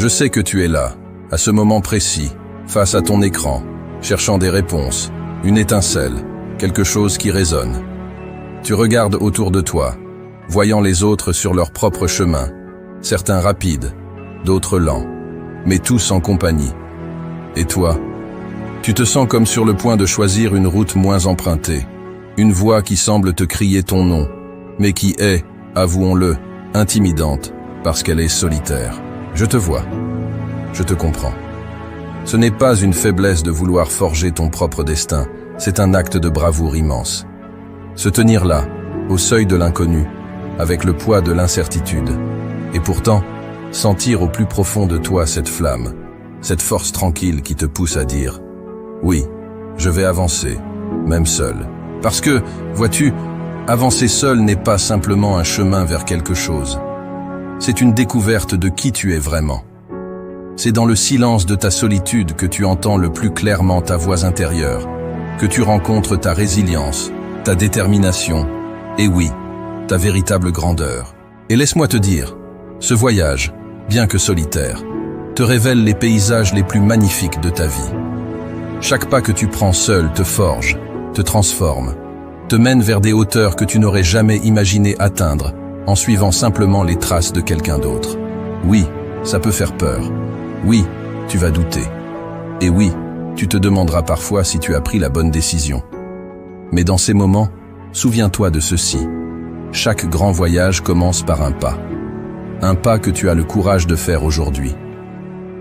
Je sais que tu es là, à ce moment précis, face à ton écran, cherchant des réponses, une étincelle, quelque chose qui résonne. Tu regardes autour de toi, voyant les autres sur leur propre chemin, certains rapides, d'autres lents, mais tous en compagnie. Et toi, tu te sens comme sur le point de choisir une route moins empruntée, une voie qui semble te crier ton nom, mais qui est, avouons-le, intimidante, parce qu'elle est solitaire. Je te vois, je te comprends. Ce n'est pas une faiblesse de vouloir forger ton propre destin, c'est un acte de bravoure immense. Se tenir là, au seuil de l'inconnu, avec le poids de l'incertitude, et pourtant, sentir au plus profond de toi cette flamme, cette force tranquille qui te pousse à dire « Oui, je vais avancer, même seul ». Parce que, vois-tu, avancer seul n'est pas simplement un chemin vers quelque chose. C'est une découverte de qui tu es vraiment. C'est dans le silence de ta solitude que tu entends le plus clairement ta voix intérieure, que tu rencontres ta résilience, ta détermination, et oui, ta véritable grandeur. Et laisse-moi te dire, ce voyage, bien que solitaire, te révèle les paysages les plus magnifiques de ta vie. Chaque pas que tu prends seul te forge, te transforme, te mène vers des hauteurs que tu n'aurais jamais imaginé atteindre en suivant simplement les traces de quelqu'un d'autre. Oui, ça peut faire peur. Oui, tu vas douter. Et oui, tu te demanderas parfois si tu as pris la bonne décision. Mais dans ces moments, souviens-toi de ceci. Chaque grand voyage commence par un pas. Un pas que tu as le courage de faire aujourd'hui.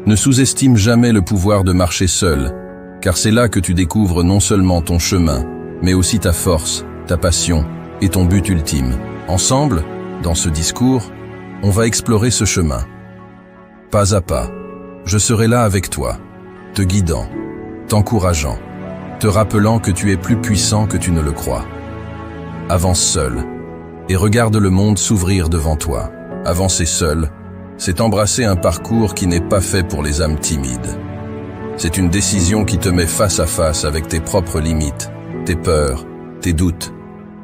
Ne sous-estime jamais le pouvoir de marcher seul, car c'est là que tu découvres non seulement ton chemin, mais aussi ta force, ta passion et ton but ultime. Ensemble, dans ce discours, on va explorer ce chemin. Pas à pas, je serai là avec toi, te guidant, t'encourageant, te rappelant que tu es plus puissant que tu ne le crois. Avance seul, et regarde le monde s'ouvrir devant toi. Avancer seul, c'est embrasser un parcours qui n'est pas fait pour les âmes timides. C'est une décision qui te met face à face avec tes propres limites, tes peurs, tes doutes,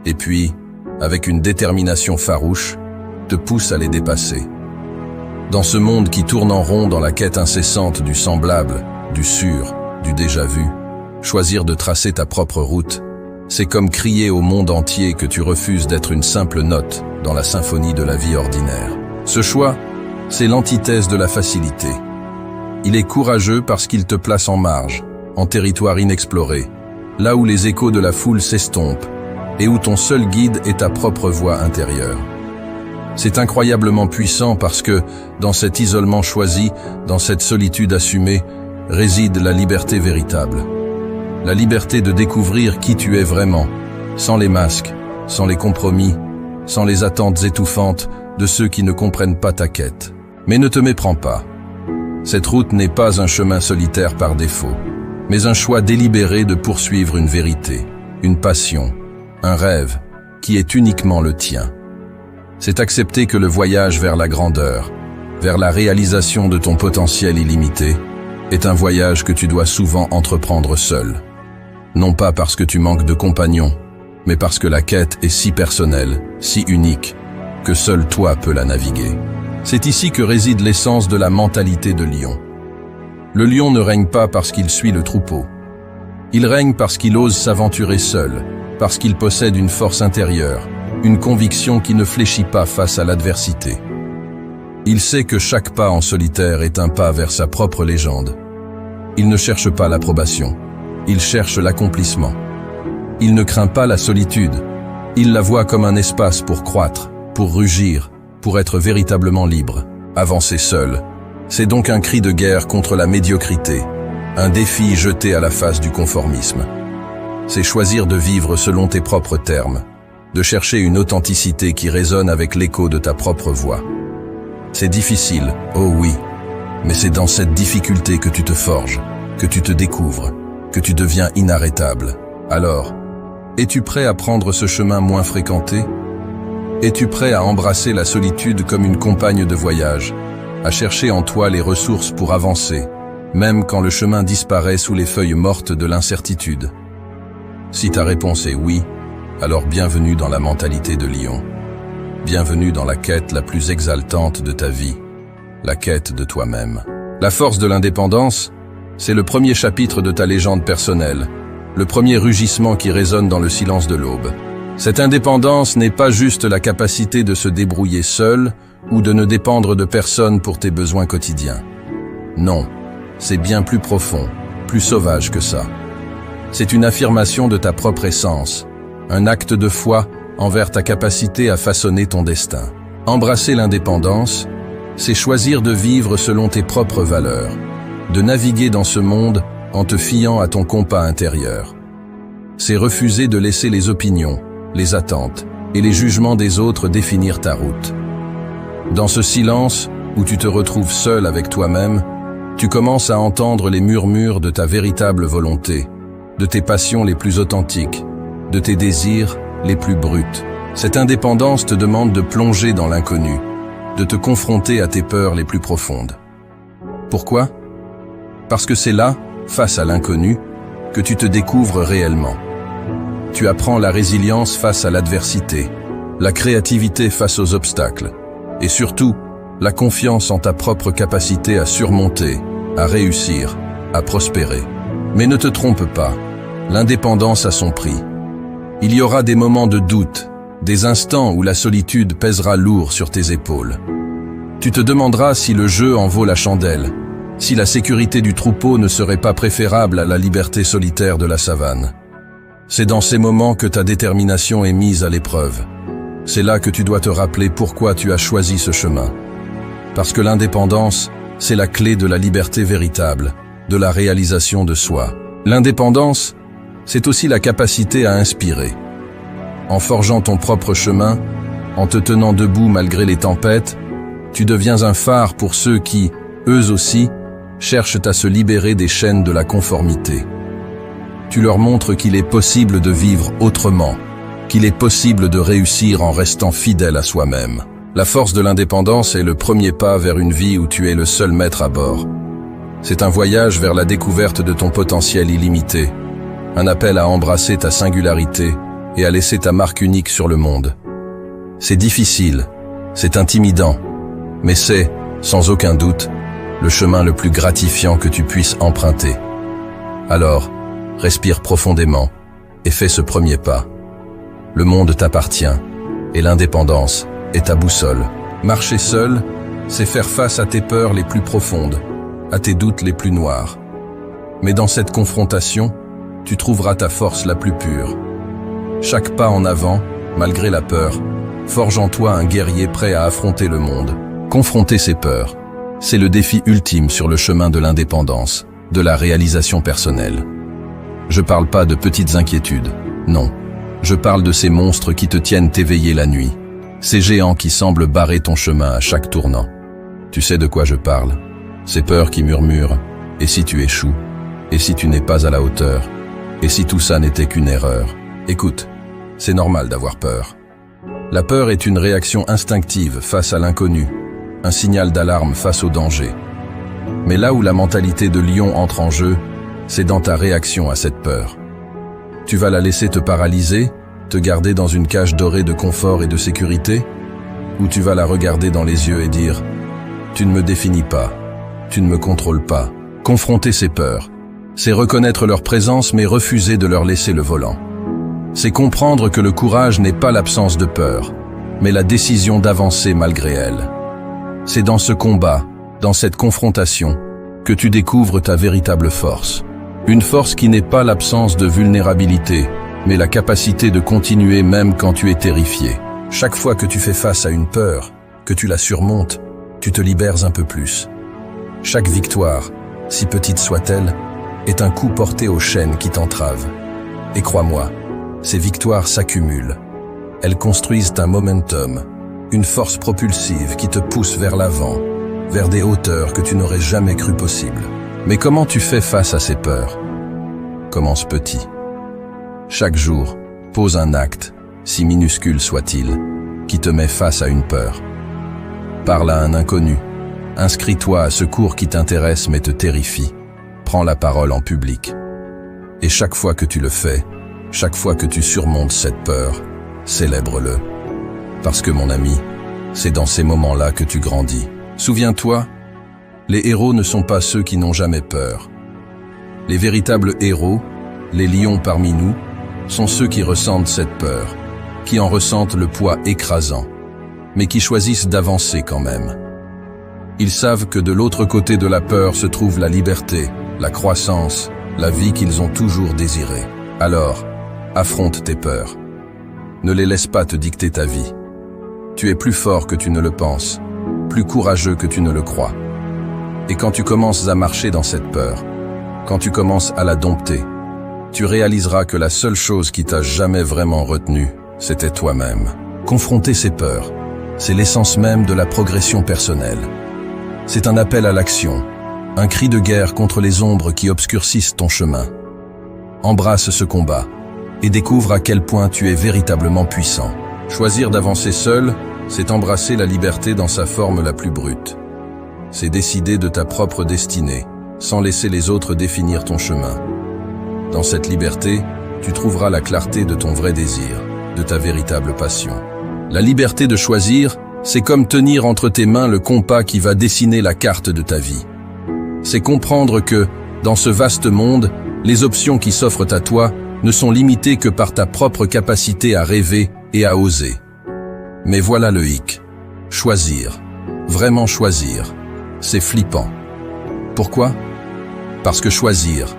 et puis, avec une détermination farouche, te pousse à les dépasser. Dans ce monde qui tourne en rond dans la quête incessante du semblable, du sûr, du déjà-vu, choisir de tracer ta propre route, c'est comme crier au monde entier que tu refuses d'être une simple note dans la symphonie de la vie ordinaire. Ce choix, c'est l'antithèse de la facilité. Il est courageux parce qu'il te place en marge, en territoire inexploré, là où les échos de la foule s'estompent et où ton seul guide est ta propre voix intérieure. C'est incroyablement puissant parce que, dans cet isolement choisi, dans cette solitude assumée, réside la liberté véritable. La liberté de découvrir qui tu es vraiment, sans les masques, sans les compromis, sans les attentes étouffantes de ceux qui ne comprennent pas ta quête. Mais ne te méprends pas. Cette route n'est pas un chemin solitaire par défaut, mais un choix délibéré de poursuivre une vérité, une passion, un rêve, qui est uniquement le tien. C'est accepter que le voyage vers la grandeur, vers la réalisation de ton potentiel illimité, est un voyage que tu dois souvent entreprendre seul. Non pas parce que tu manques de compagnons, mais parce que la quête est si personnelle, si unique, que seul toi peux la naviguer. C'est ici que réside l'essence de la mentalité de lion. Le lion ne règne pas parce qu'il suit le troupeau. Il règne parce qu'il ose s'aventurer seul, parce qu'il possède une force intérieure, une conviction qui ne fléchit pas face à l'adversité. Il sait que chaque pas en solitaire est un pas vers sa propre légende. Il ne cherche pas l'approbation, il cherche l'accomplissement. Il ne craint pas la solitude, il la voit comme un espace pour croître, pour rugir, pour être véritablement libre. Avancer seul, c'est donc un cri de guerre contre la médiocrité, un défi jeté à la face du conformisme. C'est choisir de vivre selon tes propres termes, de chercher une authenticité qui résonne avec l'écho de ta propre voix. C'est difficile, oh oui, mais c'est dans cette difficulté que tu te forges, que tu te découvres, que tu deviens inarrêtable. Alors, es-tu prêt à prendre ce chemin moins fréquenté? Es-tu prêt à embrasser la solitude comme une compagne de voyage, à chercher en toi les ressources pour avancer, même quand le chemin disparaît sous les feuilles mortes de l'incertitude? Si ta réponse est oui, alors bienvenue dans la mentalité de lion. Bienvenue dans la quête la plus exaltante de ta vie, la quête de toi-même. La force de l'indépendance, c'est le premier chapitre de ta légende personnelle, le premier rugissement qui résonne dans le silence de l'aube. Cette indépendance n'est pas juste la capacité de se débrouiller seul ou de ne dépendre de personne pour tes besoins quotidiens. Non, c'est bien plus profond, plus sauvage que ça. C'est une affirmation de ta propre essence, un acte de foi envers ta capacité à façonner ton destin. Embrasser l'indépendance, c'est choisir de vivre selon tes propres valeurs, de naviguer dans ce monde en te fiant à ton compas intérieur. C'est refuser de laisser les opinions, les attentes et les jugements des autres définir ta route. Dans ce silence où tu te retrouves seul avec toi-même, tu commences à entendre les murmures de ta véritable volonté, de tes passions les plus authentiques, de tes désirs les plus bruts. Cette indépendance te demande de plonger dans l'inconnu, de te confronter à tes peurs les plus profondes. Pourquoi ? Parce que c'est là, face à l'inconnu, que tu te découvres réellement. Tu apprends la résilience face à l'adversité, la créativité face aux obstacles, et surtout, la confiance en ta propre capacité à surmonter, à réussir, à prospérer. Mais ne te trompe pas, l'indépendance a son prix. Il y aura des moments de doute, des instants où la solitude pèsera lourd sur tes épaules. Tu te demanderas si le jeu en vaut la chandelle, si la sécurité du troupeau ne serait pas préférable à la liberté solitaire de la savane. C'est dans ces moments que ta détermination est mise à l'épreuve. C'est là que tu dois te rappeler pourquoi tu as choisi ce chemin. Parce que l'indépendance, c'est la clé de la liberté véritable, de la réalisation de soi. L'indépendance, c'est aussi la capacité à inspirer. En forgeant ton propre chemin, en te tenant debout malgré les tempêtes, tu deviens un phare pour ceux qui, eux aussi, cherchent à se libérer des chaînes de la conformité. Tu leur montres qu'il est possible de vivre autrement, qu'il est possible de réussir en restant fidèle à soi-même. La force de l'indépendance est le premier pas vers une vie où tu es le seul maître à bord. C'est un voyage vers la découverte de ton potentiel illimité, un appel à embrasser ta singularité et à laisser ta marque unique sur le monde. C'est difficile, c'est intimidant, mais c'est, sans aucun doute, le chemin le plus gratifiant que tu puisses emprunter. Alors, respire profondément et fais ce premier pas. Le monde t'appartient et l'indépendance est ta boussole. Marcher seul, c'est faire face à tes peurs les plus profondes, à tes doutes les plus noirs. Mais dans cette confrontation, tu trouveras ta force la plus pure. Chaque pas en avant, malgré la peur, forge en toi un guerrier prêt à affronter le monde. Confronter ses peurs, c'est le défi ultime sur le chemin de l'indépendance, de la réalisation personnelle. Je parle pas de petites inquiétudes, non. Je parle de ces monstres qui te tiennent éveillé la nuit, ces géants qui semblent barrer ton chemin à chaque tournant. Tu sais de quoi je parle, ces peurs qui murmurent, et si tu échoues, et si tu n'es pas à la hauteur, et si tout ça n'était qu'une erreur. Écoute, c'est normal d'avoir peur. La peur est une réaction instinctive face à l'inconnu, un signal d'alarme face au danger. Mais là où la mentalité de lion entre en jeu, c'est dans ta réaction à cette peur. Tu vas la laisser te paralyser, te garder dans une cage dorée de confort et de sécurité, ou tu vas la regarder dans les yeux et dire « Tu ne me définis pas, tu ne me contrôles pas ». Confronter ces peurs, c'est reconnaître leur présence mais refuser de leur laisser le volant. C'est comprendre que le courage n'est pas l'absence de peur, mais la décision d'avancer malgré elle. C'est dans ce combat, dans cette confrontation, que tu découvres ta véritable force. Une force qui n'est pas l'absence de vulnérabilité, mais la capacité de continuer même quand tu es terrifié. Chaque fois que tu fais face à une peur, que tu la surmontes, tu te libères un peu plus. Chaque victoire, si petite soit-elle, est un coup porté aux chaînes qui t'entravent. Et crois-moi, ces victoires s'accumulent. Elles construisent un momentum, une force propulsive qui te pousse vers l'avant, vers des hauteurs que tu n'aurais jamais cru possibles. Mais comment tu fais face à ces peurs ? Commence petit. Chaque jour, pose un acte, si minuscule soit-il, qui te met face à une peur. Parle à un inconnu. Inscris-toi à ce cours qui t'intéresse mais te terrifie. Prends la parole en public. Et chaque fois que tu le fais, chaque fois que tu surmontes cette peur, célèbre-le. Parce que mon ami, c'est dans ces moments-là que tu grandis. Souviens-toi, Les héros ne sont pas ceux qui n'ont jamais peur. Les véritables héros, les lions parmi nous, sont ceux qui ressentent cette peur, qui en ressentent le poids écrasant, mais qui choisissent d'avancer quand même. Ils savent que de l'autre côté de la peur se trouve la liberté, la croissance, la vie qu'ils ont toujours désirée. Alors, affronte tes peurs. Ne les laisse pas te dicter ta vie. Tu es plus fort que tu ne le penses, plus courageux que tu ne le crois. Et quand tu commences à marcher dans cette peur, quand tu commences à la dompter, tu réaliseras que la seule chose qui t'a jamais vraiment retenu, c'était toi-même. Confronter ces peurs, c'est l'essence même de la progression personnelle. C'est un appel à l'action, un cri de guerre contre les ombres qui obscurcissent ton chemin. Embrasse ce combat et découvre à quel point tu es véritablement puissant. Choisir d'avancer seul, c'est embrasser la liberté dans sa forme la plus brute. C'est décider de ta propre destinée, sans laisser les autres définir ton chemin. Dans cette liberté, tu trouveras la clarté de ton vrai désir, de ta véritable passion. La liberté de choisir, c'est comme tenir entre tes mains le compas qui va dessiner la carte de ta vie. C'est comprendre que, dans ce vaste monde, les options qui s'offrent à toi ne sont limitées que par ta propre capacité à rêver et à oser. Mais voilà le hic. Choisir. Vraiment choisir. C'est flippant. Pourquoi ? Parce que choisir,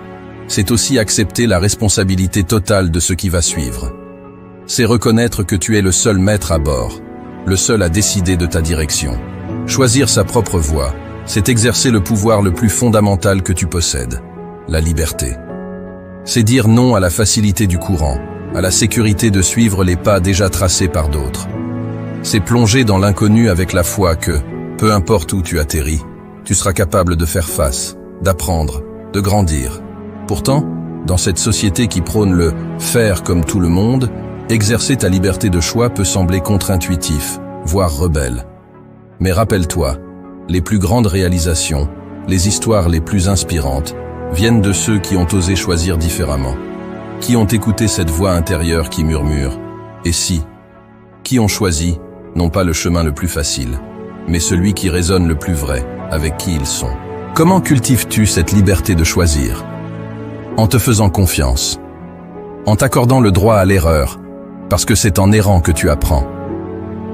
c'est aussi accepter la responsabilité totale de ce qui va suivre. C'est reconnaître que tu es le seul maître à bord, le seul à décider de ta direction. Choisir sa propre voie, c'est exercer le pouvoir le plus fondamental que tu possèdes, la liberté. C'est dire non à la facilité du courant, à la sécurité de suivre les pas déjà tracés par d'autres. C'est plonger dans l'inconnu avec la foi que, peu importe où tu atterris, tu seras capable de faire face, d'apprendre, de grandir. Pourtant, dans cette société qui prône le « faire comme tout le monde », exercer ta liberté de choix peut sembler contre-intuitif, voire rebelle. Mais rappelle-toi, les plus grandes réalisations, les histoires les plus inspirantes, viennent de ceux qui ont osé choisir différemment, qui ont écouté cette voix intérieure qui murmure « et si ?» qui ont choisi, non pas le chemin le plus facile, mais celui qui résonne le plus vrai, avec qui ils sont. Comment cultives-tu cette liberté de choisir ? En te faisant confiance, en t'accordant le droit à l'erreur, parce que c'est en errant que tu apprends,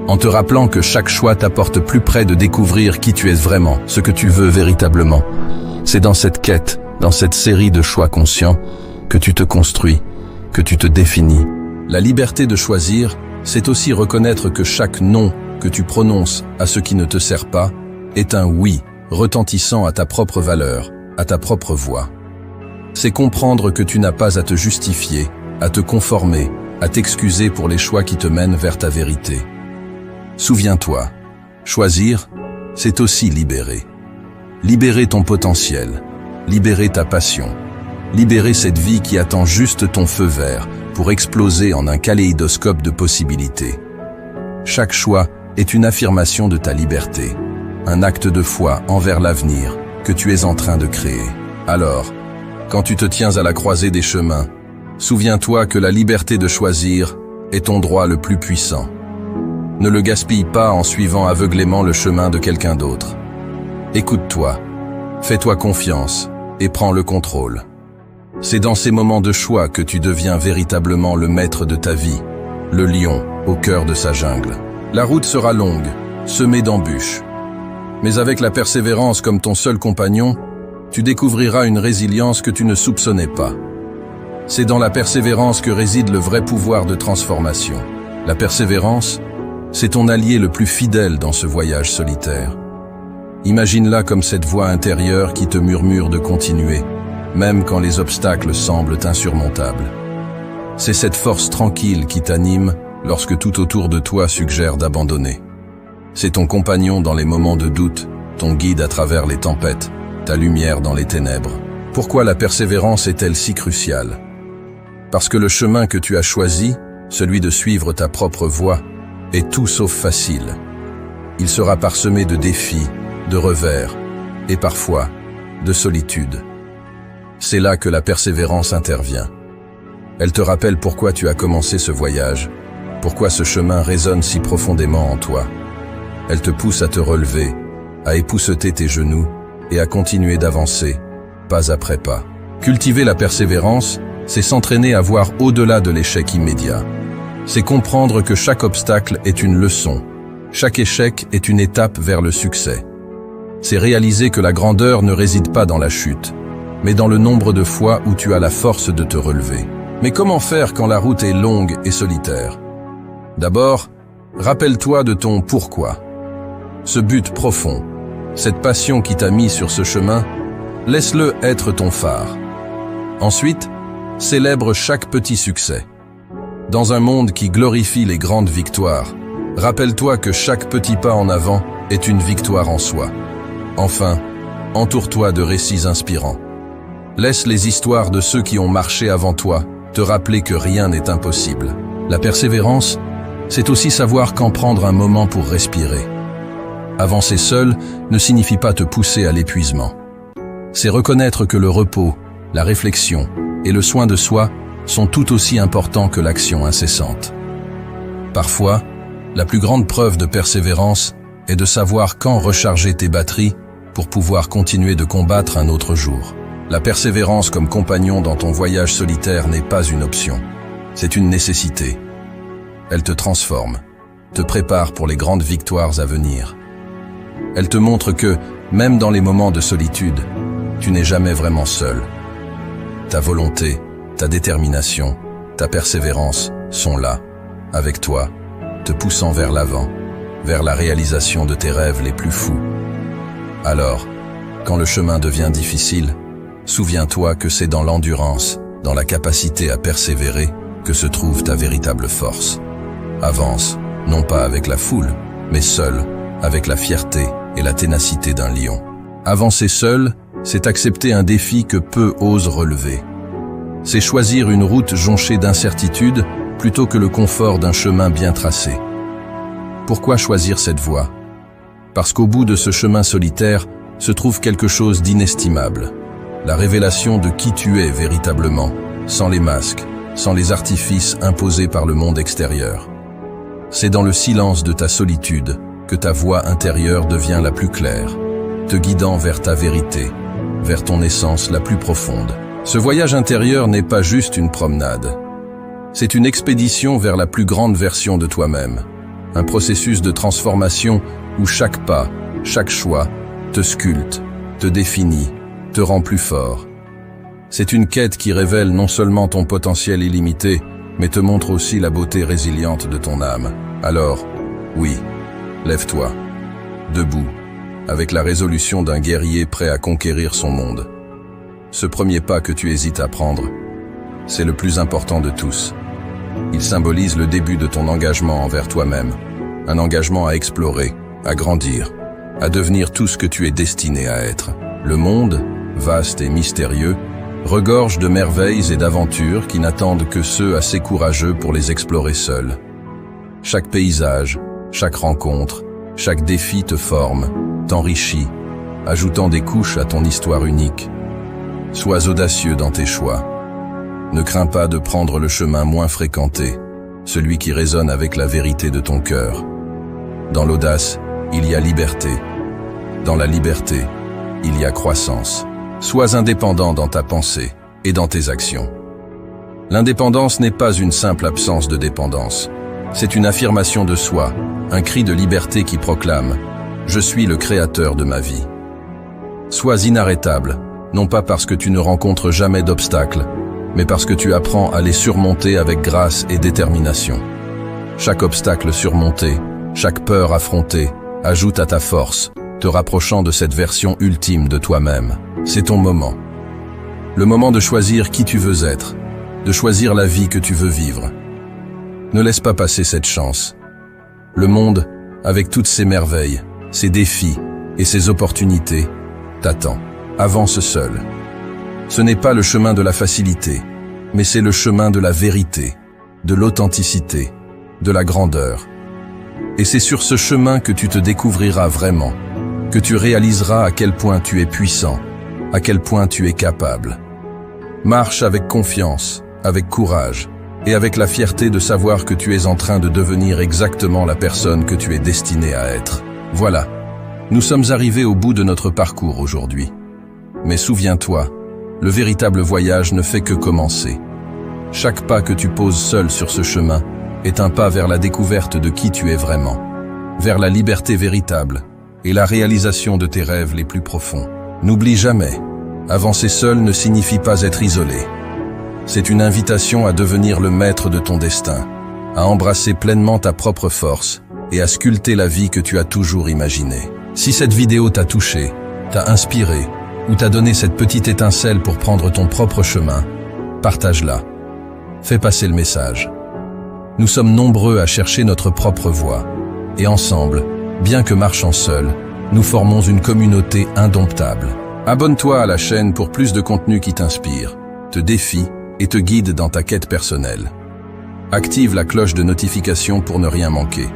en te rappelant que chaque choix t'apporte plus près de découvrir qui tu es vraiment, ce que tu veux véritablement. C'est dans cette quête, dans cette série de choix conscients, que tu te construis, que tu te définis. La liberté de choisir, c'est aussi reconnaître que chaque non que tu prononces à ce qui ne te sert pas est un oui retentissant à ta propre valeur, à ta propre voix. C'est comprendre que tu n'as pas à te justifier, à te conformer, à t'excuser pour les choix qui te mènent vers ta vérité. Souviens-toi, choisir, c'est aussi libérer. Libérer ton potentiel, libérer ta passion, libérer cette vie qui attend juste ton feu vert pour exploser en un kaléidoscope de possibilités. Chaque choix est une affirmation de ta liberté, un acte de foi envers l'avenir que tu es en train de créer. Alors, quand tu te tiens à la croisée des chemins, souviens-toi que la liberté de choisir est ton droit le plus puissant. Ne le gaspille pas en suivant aveuglément le chemin de quelqu'un d'autre. Écoute-toi, fais-toi confiance et prends le contrôle. C'est dans ces moments de choix que tu deviens véritablement le maître de ta vie, le lion au cœur de sa jungle. La route sera longue, semée d'embûches. Mais avec la persévérance comme ton seul compagnon, tu découvriras une résilience que tu ne soupçonnais pas. C'est dans la persévérance que réside le vrai pouvoir de transformation. La persévérance, c'est ton allié le plus fidèle dans ce voyage solitaire. Imagine-la comme cette voix intérieure qui te murmure de continuer, même quand les obstacles semblent insurmontables. C'est cette force tranquille qui t'anime lorsque tout autour de toi suggère d'abandonner. C'est ton compagnon dans les moments de doute, ton guide à travers les tempêtes, ta lumière dans les ténèbres. Pourquoi la persévérance est-elle si cruciale ? Parce que le chemin que tu as choisi, celui de suivre ta propre voie, est tout sauf facile. Il sera parsemé de défis, de revers, et parfois, de solitude. C'est là que la persévérance intervient. Elle te rappelle pourquoi tu as commencé ce voyage, pourquoi ce chemin résonne si profondément en toi. Elle te pousse à te relever, à épousseter tes genoux et à continuer d'avancer, pas après pas. Cultiver la persévérance, c'est s'entraîner à voir au-delà de l'échec immédiat. C'est comprendre que chaque obstacle est une leçon, chaque échec est une étape vers le succès. C'est réaliser que la grandeur ne réside pas dans la chute, mais dans le nombre de fois où tu as la force de te relever. Mais comment faire quand la route est longue et solitaire? D'abord, rappelle-toi de ton pourquoi. Ce but profond, cette passion qui t'a mis sur ce chemin, laisse-le être ton phare. Ensuite, célèbre chaque petit succès. Dans un monde qui glorifie les grandes victoires, rappelle-toi que chaque petit pas en avant est une victoire en soi. Enfin, entoure-toi de récits inspirants. Laisse les histoires de ceux qui ont marché avant toi te rappeler que rien n'est impossible. La persévérance, c'est aussi savoir quand prendre un moment pour respirer. Avancer seul ne signifie pas te pousser à l'épuisement. C'est reconnaître que le repos, la réflexion et le soin de soi sont tout aussi importants que l'action incessante. Parfois, la plus grande preuve de persévérance est de savoir quand recharger tes batteries pour pouvoir continuer de combattre un autre jour. La persévérance comme compagnon dans ton voyage solitaire n'est pas une option, c'est une nécessité. Elle te transforme, te prépare pour les grandes victoires à venir. Elle te montre que, même dans les moments de solitude, tu n'es jamais vraiment seul. Ta volonté, ta détermination, ta persévérance sont là, avec toi, te poussant vers l'avant, vers la réalisation de tes rêves les plus fous. Alors, quand le chemin devient difficile, souviens-toi que c'est dans l'endurance, dans la capacité à persévérer, que se trouve ta véritable force. Avance, non pas avec la foule, mais seul, avec la fierté et la ténacité d'un lion. Avancer seul, c'est accepter un défi que peu osent relever. C'est choisir une route jonchée d'incertitudes plutôt que le confort d'un chemin bien tracé. Pourquoi choisir cette voie? Parce qu'au bout de ce chemin solitaire se trouve quelque chose d'inestimable. La révélation de qui tu es véritablement, sans les masques, sans les artifices imposés par le monde extérieur. C'est dans le silence de ta solitude que ta voix intérieure devient la plus claire, te guidant vers ta vérité, vers ton essence la plus profonde. Ce voyage intérieur n'est pas juste une promenade. C'est une expédition vers la plus grande version de toi-même, un processus de transformation où chaque pas, chaque choix, te sculpte, te définit, te rend plus fort. C'est une quête qui révèle non seulement ton potentiel illimité, mais te montre aussi la beauté résiliente de ton âme. Alors, oui, lève-toi, debout, avec la résolution d'un guerrier prêt à conquérir son monde. Ce premier pas que tu hésites à prendre, c'est le plus important de tous. Il symbolise le début de ton engagement envers toi-même, un engagement à explorer, à grandir, à devenir tout ce que tu es destiné à être. Le monde, vaste et mystérieux, regorge de merveilles et d'aventures qui n'attendent que ceux assez courageux pour les explorer seuls. Chaque paysage, chaque rencontre, chaque défi te forme, t'enrichit, ajoutant des couches à ton histoire unique. Sois audacieux dans tes choix. Ne crains pas de prendre le chemin moins fréquenté, celui qui résonne avec la vérité de ton cœur. Dans l'audace, il y a liberté. Dans la liberté, il y a croissance. Sois indépendant dans ta pensée et dans tes actions. L'indépendance n'est pas une simple absence de dépendance. C'est une affirmation de soi, un cri de liberté qui proclame « Je suis le créateur de ma vie ». Sois inarrêtable, non pas parce que tu ne rencontres jamais d'obstacles, mais parce que tu apprends à les surmonter avec grâce et détermination. Chaque obstacle surmonté, chaque peur affrontée, ajoute à ta force, te rapprochant de cette version ultime de toi-même. C'est ton moment. Le moment de choisir qui tu veux être, de choisir la vie que tu veux vivre. Ne laisse pas passer cette chance. Le monde, avec toutes ses merveilles, ses défis et ses opportunités, t'attend. Avance seul. Ce n'est pas le chemin de la facilité, mais c'est le chemin de la vérité, de l'authenticité, de la grandeur. Et c'est sur ce chemin que tu te découvriras vraiment, que tu réaliseras à quel point tu es puissant, à quel point tu es capable. Marche avec confiance, avec courage, et avec la fierté de savoir que tu es en train de devenir exactement la personne que tu es destiné à être. Voilà, Nous sommes arrivés au bout de notre parcours aujourd'hui. Mais souviens-toi, le véritable voyage ne fait que commencer. Chaque pas que tu poses seul sur ce chemin est un pas vers la découverte de qui tu es vraiment, vers la liberté véritable et la réalisation de tes rêves les plus profonds. N'oublie jamais, avancer seul ne signifie pas être isolé. C'est une invitation à devenir le maître de ton destin, à embrasser pleinement ta propre force et à sculpter la vie que tu as toujours imaginée. Si cette vidéo t'a touché, t'a inspiré ou t'a donné cette petite étincelle pour prendre ton propre chemin, partage-la. Fais passer le message. Nous sommes nombreux à chercher notre propre voie. Et ensemble, bien que marchant seuls, nous formons une communauté indomptable. Abonne-toi à la chaîne pour plus de contenu qui t'inspire, te défie et te guide dans ta quête personnelle. Active la cloche de notification pour ne rien manquer.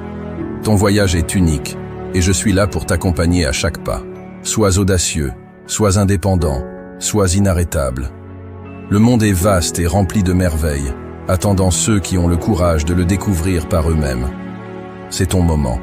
Ton voyage est unique et je suis là pour t'accompagner à chaque pas. Sois audacieux, sois indépendant, sois inarrêtable. Le monde est vaste et rempli de merveilles, attendant ceux qui ont le courage de le découvrir par eux-mêmes. C'est ton moment.